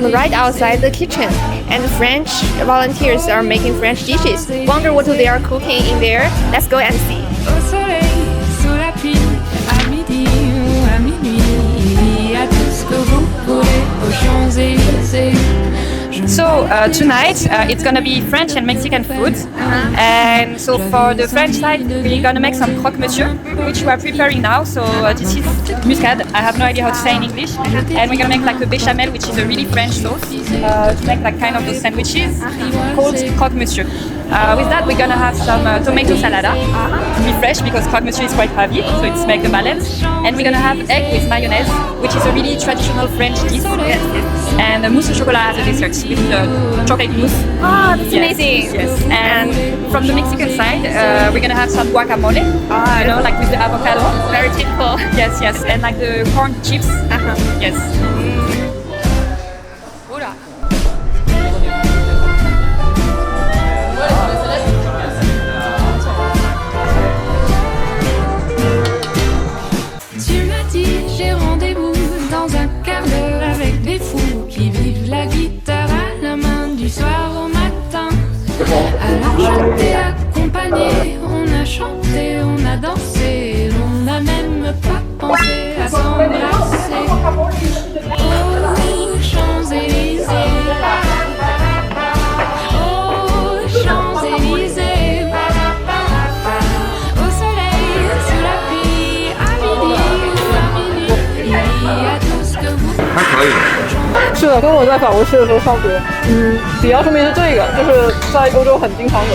I'm right outside the kitchen, and the French volunteers are making French dishes. Wonder what they are cooking in there. Let's go and see. Au soleil, sous la pluie, à midi ou à minuit, il y a tout ce que vous voulez aux Champs-Élysées. So tonight it's gonna be French and Mexican food, and so for the French side we're gonna make some croque-monsieur, which we are preparing now. So this is muscade. I have no idea how to say in English, and we're gonna make like a béchamel, which is a really French sauce to make like kind of those sandwiches called croque-monsieur. With that we're gonna have some tomato salada to be fresh because croque-monsieur is quite heavy, so it's make the balance. And we're gonna have egg with mayonnaise, which is a really traditional French dish, and a mousse au chocolat as a dessert with the chocolate mousse. Oh, that's amazing. Yes. And from the Mexican side, we're gonna have some guacamole, you know, like with the avocado. Very typical. Yes, yes, and like the corn chips. Yes. Tu m'as dit j'ai rendez-vous dans un quart d'heure avec des fous qui vivent la guitare à la main du soir au matin. Alors je t'ai accompagné, on a chanté, on a dansé, on n'a même pas pensé à s'embrasser. Oh Champs-Élysées, oh Champs-Élysées, au soleil, sous la pluie, à midi, il y a tout ce que vous 还可以。是的，跟我在法国吃的时候差不多。比较出名是这个，就是在欧洲很经常有。